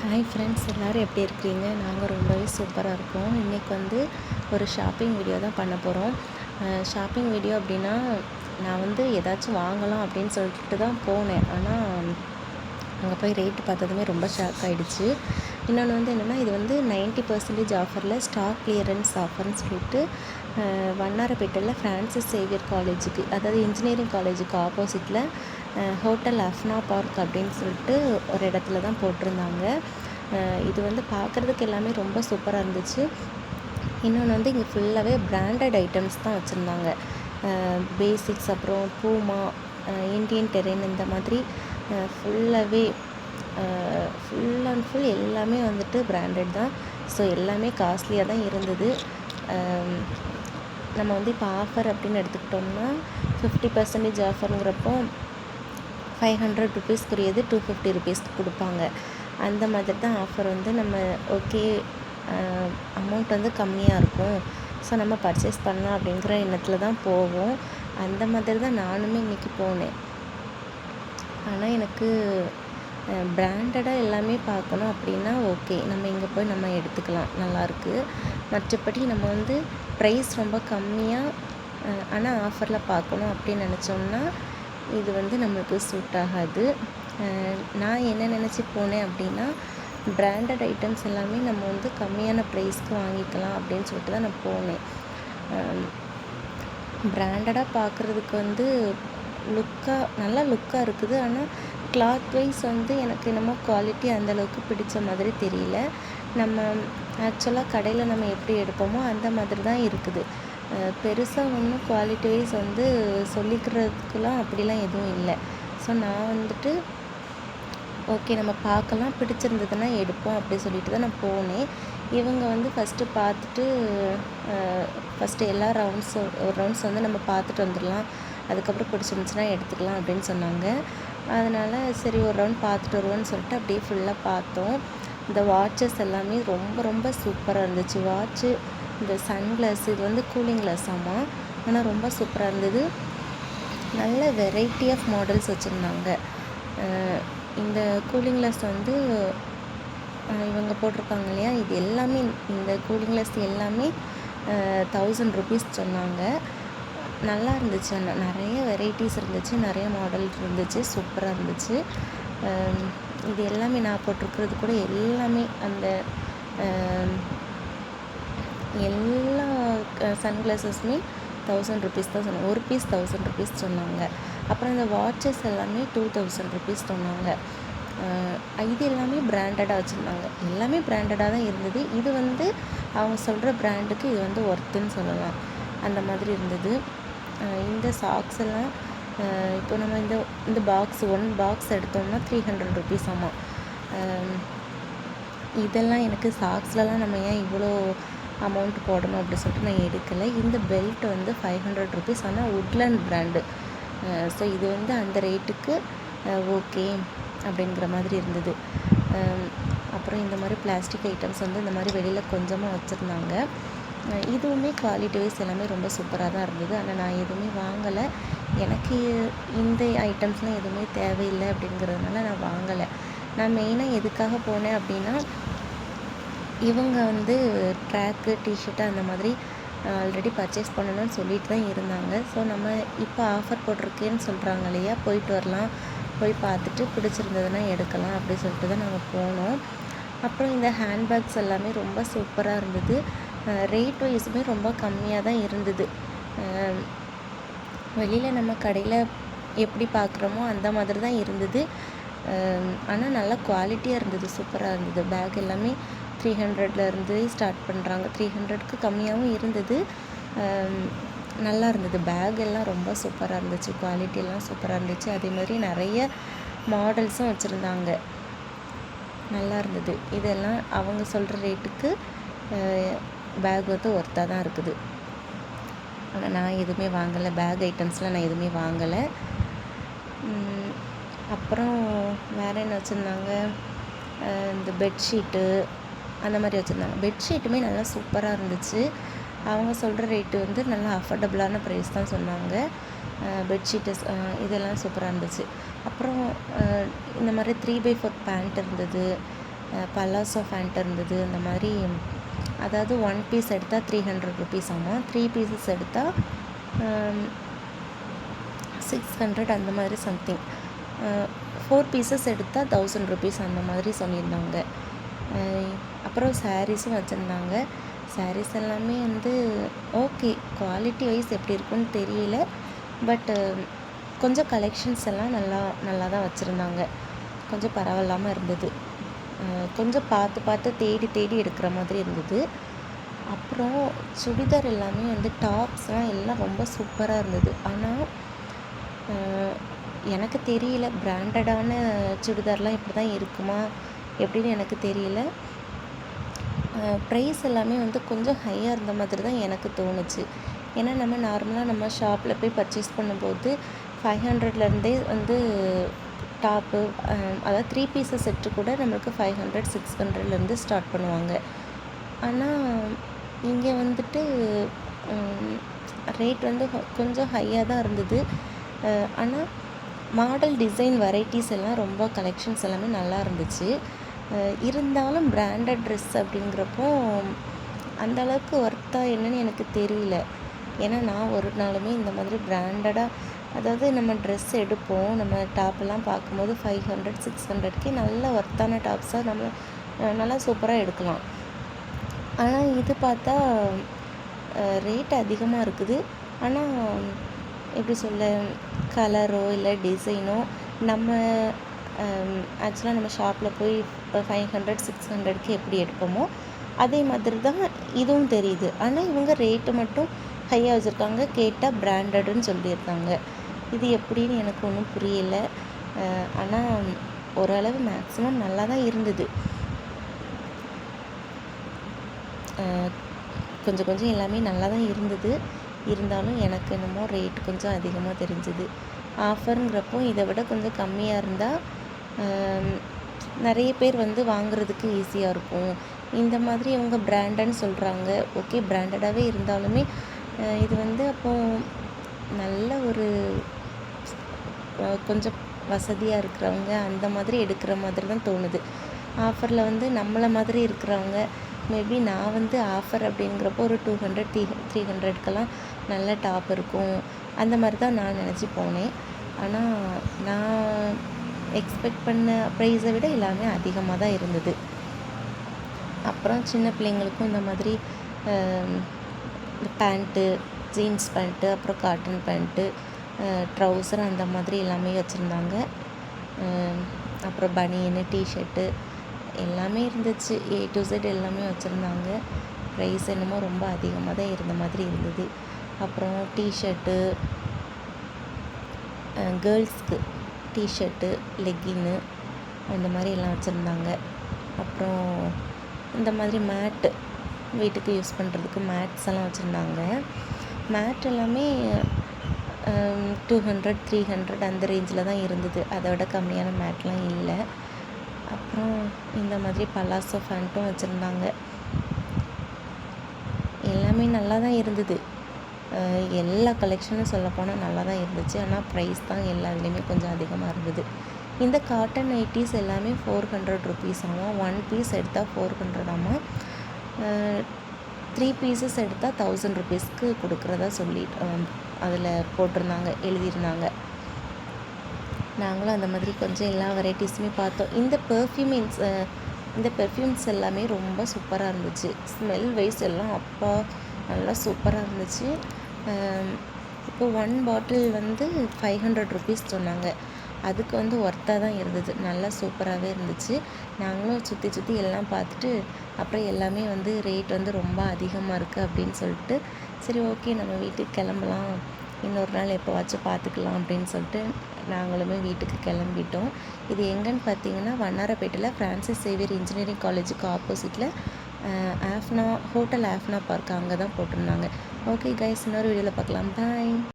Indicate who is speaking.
Speaker 1: Hi friends, எல்லோரும் எப்படி இருக்கிறீங்க? நாங்கள் ரொம்பவே சூப்பராக இருக்கோம். இன்றைக்கி ஒரு ஷாப்பிங் வீடியோ தான் பண்ண போகிறோம். ஷாப்பிங் வீடியோ அப்படின்னா, நான் ஏதாச்சும் வாங்கலாம் அப்படின்னு சொல்லிட்டு தான் போனேன். ஆனால் அங்கே போய் ரேட்டு பார்த்ததுமே ரொம்ப ஷாக் ஆகிடுச்சு. இன்னொன்று என்னென்னா, இது 90% ஆஃபரில் ஸ்டாக் கிளியரன்ஸ் ஆஃபர்னு சொல்லிட்டு வண்ணாரப்பேட்டையில் ஃப்ரான்சிஸ் சேவியர் காலேஜுக்கு, அதாவது இன்ஜினியரிங் காலேஜுக்கு ஆப்போசிட்டில் ஹோட்டல் அஃப்னா பார்க் அப்படின்னு சொல்லிட்டு ஒரு இடத்துல தான் போட்டிருந்தாங்க. இது பார்க்குறதுக்கு எல்லாமே ரொம்ப சூப்பராக இருந்துச்சு. இன்னொன்று இங்கே ஃபுல்லாகவே பிராண்டட் ஐட்டம்ஸ் தான் வச்சுருந்தாங்க. பேசிக்ஸ், அப்புறம் பூமா, இண்டியன் டெரெயின், இந்த மாதிரி ஃபுல்லாகவே ஃபுல் அண்ட் ஃபுல் எல்லாமே பிராண்டட் தான். ஸோ எல்லாமே காஸ்ட்லியாக தான் இருந்தது. நம்ம இப்போ ஆஃபர் அப்படின்னு எடுத்துக்கிட்டோம்னா 50% ஆஃபருங்கிறப்போ 500 ருபீஸ்க்குரியது 250 ருபீஸ்க்கு கொடுப்பாங்க. அந்த மாதிரி தான் ஆஃபர். நம்ம ஓகே, அமௌண்ட் கம்மியாக இருக்கும், ஸோ நம்ம பர்ச்சேஸ் பண்ணலாம் அப்படிங்கிற எண்ணத்தில் தான் போவோம். அந்த மாதிரி தான் நானுமே இன்றைக்கி போனேன். ஆனால் எனக்கு பிராண்டடாக எல்லாமே பார்க்கணும் அப்படின்னா ஓகே, நம்ம இங்கே போய் நம்ம எடுத்துக்கலாம், நல்லாயிருக்கு. மற்றபடி நம்ம ப்ரைஸ் ரொம்ப கம்மியாக ஆனால் ஆஃபரில் பார்க்கணும் அப்படின்னு நினச்சோம்னா இது நம்மளுக்கு சூட் ஆகாது. நான் என்ன நினச்சி போனேன் அப்படின்னா, பிராண்டட் ஐட்டம்ஸ் எல்லாமே நம்ம கம்மியான ப்ரைஸ்க்கு வாங்கிக்கலாம் அப்படின்னு சொல்லிட்டு தான் நான் போனேன். பிராண்டடாக பார்க்குறதுக்கு நல்லா லுக்காக இருக்குது. ஆனால் கிளாத் வைஸ் எனக்கு என்னமோ குவாலிட்டி அந்தளவுக்கு பிடிச்ச மாதிரி தெரியல. நம்ம ஆக்சுவலாக கடையில் நம்ம எப்படி எடுப்போமோ அந்த மாதிரி தான் இருக்குது. பெருசாக ஒன்றும் குவாலிட்டி வைஸ் சொல்லிக்கிறதுக்குலாம் அப்படிலாம் எதுவும் இல்லை. ஸோ நான் ஓகே, நம்ம பார்க்கலாம், பிடிச்சிருந்ததுன்னா எடுப்போம் அப்படி சொல்லிட்டு தான் நான் போனேன். இவங்க ஃபஸ்ட்டு பார்த்துட்டு ஃபஸ்ட்டு எல்லா ஒரு ரவுண்ட்ஸ் நம்ம பார்த்துட்டு வந்துடலாம், அதுக்கப்புறம் பிடிச்சிருந்துச்சுன்னா எடுத்துக்கலாம் அப்படின்னு சொன்னாங்க. அதனால் சரி ஒரு ரவுண்ட் பார்த்துட்டு வருவோன்னு சொல்லிட்டு அப்படியே ஃபுல்லாக பார்த்தோம். இந்த வாட்சஸ் எல்லாமே ரொம்ப ரொம்ப சூப்பராக இருந்துச்சு. வாட்ச்சு, இந்த சன்கிளாஸ், இது கூலிங் கிளாஸ் ஆமாம், ஆனால் ரொம்ப சூப்பராக இருந்தது. நல்ல வெரைட்டி ஆஃப் மாடல்ஸ் வச்சுருந்தாங்க. இந்த கூலிங் கிளாஸ் இவங்க போட்டிருக்காங்க இல்லையா, இது எல்லாமே, இந்த கூலிங் கிளாஸ் எல்லாமே 1000 ருபீஸ் சொன்னாங்க. நல்லா இருந்துச்சு. நிறைய வெரைட்டிஸ் இருந்துச்சு, நிறைய மாடல் இருந்துச்சு, சூப்பராக இருந்துச்சு. இது எல்லாமே நான் போட்டிருக்கிறது கூட எல்லாமே அந்த எல்லா சன்கிளாஸஸுமே 1000 ருபீஸ் தான் சொன்னாங்க. ஒரு பீஸ் 1000 ருபீஸ் சொன்னாங்க. அப்புறம் இந்த வாட்சஸ் எல்லாமே 2000 ருபீஸ் சொன்னாங்க. இது எல்லாமே பிராண்டடாக வச்சுருந்தாங்க. எல்லாமே பிராண்டடாக தான் இருந்தது. இது அவங்க சொல்கிற பிராண்டுக்கு இது ஒர்த்துன்னு சொல்லலாம், அந்த மாதிரி இருந்தது. இந்த சாக்ஸ் எல்லாம் இப்போ நம்ம இந்த பாக்ஸ் 1 பாக்ஸ் எடுத்தோம்னா 300 ருபீஸ் ஆமாம். இதெல்லாம் எனக்கு சாக்ஸ்லலாம் நம்ம ஏன் இவ்வளோ அமௌண்ட் போடணும் அப்படி சொல்லிட்டு நான் எடுக்கலை. இந்த பெல்ட் 500 ருபீஸ், ஆனால் உட்லண்ட் பிராண்டு. ஸோ இது அந்த ரேட்டுக்கு ஓகே அப்படிங்கிற மாதிரி இருந்தது. அப்புறம் இந்த மாதிரி பிளாஸ்டிக் ஐட்டம்ஸ் இந்த மாதிரி வெளியில் கொஞ்சமாக வச்சுருந்தாங்க. இதுவுமே குவாலிட்டி வைஸ் எல்லாமே ரொம்ப சூப்பராக தான் இருந்தது. ஆனால் நான் எதுவுமே வாங்கலை. எனக்கு இந்த ஐட்டம்ஸ்லாம் எதுவுமே தேவையில்லை அப்படிங்கிறதுனால நான் வாங்கலை. நான் மெயினாக எதுக்காக போனேன் அப்படின்னா, இவங்க ட்ராக்கு, டிஷர்ட்டு அந்த மாதிரி ஆல்ரெடி பர்ச்சேஸ் பண்ணணும்னு சொல்லிட்டு தான் இருந்தாங்க. ஸோ நம்ம இப்போ ஆஃபர் போட்டிருக்கேன்னு சொல்கிறாங்க இல்லையா, போயிட்டு வரலாம், போய் பார்த்துட்டு பிடிச்சிருந்ததுன்னா எடுக்கலாம் அப்படி சொல்லிட்டு தான் நாங்கள் போனோம். அப்புறம் இந்த ஹேண்ட்பேக்ஸ் எல்லாமே ரொம்ப சூப்பராக இருந்தது. ரேட் வைஸுமே ரொம்ப கம்மியாக தான் இருந்தது. வெளியில் நம்ம கடையில் எப்படி பார்க்குறோமோ அந்த மாதிரி தான் இருந்தது. ஆனால் நல்லா குவாலிட்டியாக இருந்தது, சூப்பராக இருந்தது. பேக் எல்லாமே 300லேருந்து ஸ்டார்ட் பண்ணுறாங்க. 300க்கு கம்மியாகவும் இருந்தது. நல்லா இருந்தது. பேக் எல்லாம் ரொம்ப சூப்பராக இருந்துச்சு, குவாலிட்டியெல்லாம் சூப்பராக இருந்துச்சு. அதே மாதிரி நிறைய மாடல்ஸும் வச்சுருந்தாங்க, நல்லா இருந்தது. இதெல்லாம் அவங்க சொல்கிற ரேட்டுக்கு பேக் ஒர்த்தாக தான் இருக்குது. ஆனால் நான் எதுவுமே வாங்கலை, பேக் ஐட்டம்ஸ்லாம் நான் எதுவுமே வாங்கலை. அப்புறம் வேறு என்ன வச்சுருந்தாங்க, இந்த பெட்ஷீட்டு அந்த மாதிரி வச்சுருந்தாங்க. பெட்ஷீட்டுமே நல்லா சூப்பராக இருந்துச்சு. அவங்க சொல்கிற ரேட்டு நல்லா அஃபோர்டபுளான ப்ரைஸ் தான் சொன்னாங்க. பெட்ஷீட்டு இதெல்லாம் சூப்பராக இருந்துச்சு. அப்புறம் இந்த மாதிரி 3x4 பேண்ட் இருந்தது. பலாசோ ஃபேண்ட் இருந்தது. இந்த மாதிரி அதாவது 1 பீஸ் எடுத்தால் 300 ருபீஸ் ஆமாம், 3 பீசஸ் எடுத்தால் 600 அந்த மாதிரி சம்திங், 4 பீசஸ் எடுத்தால் 1000 ருபீஸ் அந்த மாதிரி சொல்லியிருந்தாங்க. அப்புறம் சாரீஸும் வச்சுருந்தாங்க. சாரீஸ் எல்லாமே வந்து ஓகே, குவாலிட்டி வைஸ் எப்படி இருக்குன்னு தெரியல. பட்டு கொஞ்சம் கலெக்ஷன்ஸ் எல்லாம் நல்லா தான் வச்சுருந்தாங்க. கொஞ்சம் பரவாயில்லாமல் இருந்தது. கொஞ்சம் பார்த்து தேடி எடுக்கிற மாதிரி இருந்தது. அப்புறம் சுடிதார் எல்லாமே வந்து டாப்ஸ்லாம் எல்லாம் ரொம்ப சூப்பராக இருந்தது. ஆனால் எனக்கு தெரியல, பிராண்டடான சுடிதார்லாம் இப்படி தான் இருக்குமா எப்படின்னு எனக்கு தெரியல. ப்ரைஸ் எல்லாமே வந்து கொஞ்சம் ஹையாக இருந்த மாதிரி தான் எனக்கு தோணுச்சு. ஏன்னா நம்ம நார்மலாக நம்ம ஷாப்பில் போய் பர்ச்சேஸ் பண்ணும்போது 500லேருந்தே வந்து டாப்பு, அதாவது 3 பீஸஸ் செட்டு கூட நம்மளுக்கு 500 600லேருந்து ஸ்டார்ட் பண்ணுவாங்க. ஆனால் இங்கே வந்துட்டு ரேட் வந்து கொஞ்சம் ஹையாக தான் இருந்தது. ஆனால் மாடல் டிசைன் வெரைட்டிஸ் எல்லாம் ரொம்ப கலெக்ஷன்ஸ் எல்லாமே நல்லா இருந்துச்சு. இருந்தாலும் பிராண்டட் ட்ரெஸ் அப்படிங்கிறப்போ அந்தளவுக்கு ஒர்த்தா என்னன்னு எனக்கு தெரியல. ஏன்னா நான் ஒரு நாளுமே இந்த மாதிரி பிராண்டடாக, அதாவது நம்ம ட்ரெஸ் எடுப்போம், நம்ம டாப்பெல்லாம் பார்க்கும்போது 500 600க்கே நல்ல ஒர்த்தான டாப்ஸாக நம்ம நல்லா சூப்பராக எடுக்கலாம். ஆனால் இது பார்த்தா ரேட் அதிகமாக இருக்குது. ஆனால் எப்படி சொல்ல, கலரோ இல்லை டிசைனோ நம்ம ஆக்சுவலாக நம்ம ஷாப்பில் போய் 500 600க்கு எப்படி எடுப்போமோ அதே மாதிரி தான் இதுவும் தெரியுது. ஆனால் இவங்க ரேட்டு மட்டும் ஹையாக வச்சுருக்காங்க, கேட்டால் பிராண்டடுன்னு சொல்லியிருந்தாங்க. இது எப்படின்னு எனக்கு ஒன்றும் புரியலை. ஆனால் ஓரளவு மேக்ஸிமம் நல்லா தான் இருந்தது. கொஞ்சம் எல்லாமே நல்லா தான் இருந்தது. இருந்தாலும் எனக்கு என்னமோ ரேட் கொஞ்சம் அதிகமாக தெரிஞ்சுது. ஆஃபருங்கிறப்போ இதை விட கொஞ்சம் கம்மியாக இருந்தால் நிறைய பேர் வந்து வாங்குறதுக்கு ஈஸியாக இருக்கும். இந்த மாதிரி அவங்க பிராண்டட்னு சொல்கிறாங்க. ஓகே, பிராண்டடாகவே இருந்தாலுமே இது வந்து அப்போது நல்ல ஒரு கொஞ்சம் வசதியாக இருக்கிறவங்க அந்த மாதிரி எடுக்கிற மாதிரி தான் தோணுது. ஆஃபரில் வந்து நம்மளை மாதிரி இருக்கிறவங்க, மேபி நான் வந்து ஆஃபர் அப்படிங்கிறப்போ ஒரு 200 300க்கெல்லாம் நல்ல டாப் இருக்கும் அந்த மாதிரி தான் நான் நினச்சி போனேன். ஆனால் நான் எக்ஸ்பெக்ட் பண்ண ப்ரைஸை விட எல்லாமே அதிகமாக தான் இருந்தது. அப்புறம் சின்ன பிள்ளைங்களுக்கும் இந்த மாதிரி பேண்ட்டு, ஜீன்ஸ் பேண்ட்டு, அப்புறம் காட்டன் பேண்ட்டு, ட்ரௌசர் அந்த மாதிரி எல்லாமே வச்சுருந்தாங்க. அப்புறம் பனியனு, டிஷர்ட்டு எல்லாமே இருந்துச்சு. A to Z எல்லாமே வச்சுருந்தாங்க. ப்ரைஸ் என்னமோ ரொம்ப அதிகமாக தான் இருந்த மாதிரி இருந்தது. அப்புறம் டிஷர்ட்டு, கேர்ள்ஸ்க்கு டிஷர்ட்டு, லெக்கின்னு அந்த மாதிரி எல்லாம் வச்சுருந்தாங்க. அப்புறம் இந்த மாதிரி மேட்டு, வீட்டுக்கு யூஸ் பண்ணுறதுக்கு மேட்ஸ் எல்லாம் வச்சுருந்தாங்க. மேட் எல்லாமே 200 300 அந்த ரேஞ்சில் தான் இருந்தது. அதை விட கம்மியான மேட்லாம் இல்லை. அப்புறம் இந்த மாதிரி பலாசோ ஃபேண்ட்டும் வச்சுருந்தாங்க. எல்லாமே நல்லா தான் இருந்தது. எல்லா கலெக்ஷனும் சொல்லப்போனால் நல்லா தான் இருந்துச்சு. ஆனால் ப்ரைஸ் தான் எல்லா இதுலேயுமே கொஞ்சம் அதிகமாக இருந்தது. இந்த காட்டன் நைட்டிஸ் எல்லாமே 400 ருபீஸ் ஆமாம். 1 பீஸ் எடுத்தால் 400 ஆமாம். 3 பீசஸ் எடுத்தால் 1000 ருபீஸ்க்கு கொடுக்குறதா சொல்லி அதில் போட்டிருந்தாங்க, எழுதியிருந்தாங்க. நாங்களும் அந்த மாதிரி கொஞ்சம் எல்லா வெரைட்டிஸுமே பார்த்தோம். இந்த பெர்ஃப்யூம்ஸ் எல்லாமே ரொம்ப சூப்பராக இருந்துச்சு. ஸ்மெல் வைஸ் எல்லாம் அப்பா நல்லா சூப்பராக இருந்துச்சு. இப்போ 1 பாட்டில் வந்து 500 ருபீஸ் சொன்னாங்க. அதுக்கு வந்து ஒர்த்தாக தான் இருந்தது. நல்லா சூப்பராகவே இருந்துச்சு. நாங்களும் சுற்றி எல்லாம் பார்த்துட்டு அப்புறம் எல்லாமே வந்து ரேட் வந்து ரொம்ப அதிகமாக இருக்குது அப்படின்னு சொல்லிட்டு, சரி ஓகே நம்ம வீட்டுக்கு கிளம்பலாம், இன்னொரு நாள் எப்போவாச்சும் பார்த்துக்கலாம் அப்படின்னு சொல்லிட்டு நாங்களுமே வீட்டுக்கு கிளம்பிட்டோம். இது எங்கன்னு பார்த்தீங்கன்னா வண்ணாரப்பேட்டையில் ஃப்ரான்சிஸ் சேவியர் இன்ஜினியரிங் காலேஜுக்கு ஆப்போசிட்டில் ஹோட்டல் ஆஃப்னா பார்க் அங்கே தான் போட்டிருந்தாங்க. ஓகே கைஸ், இன்னொரு வீடியோவில் பார்க்கலாம். பாய்.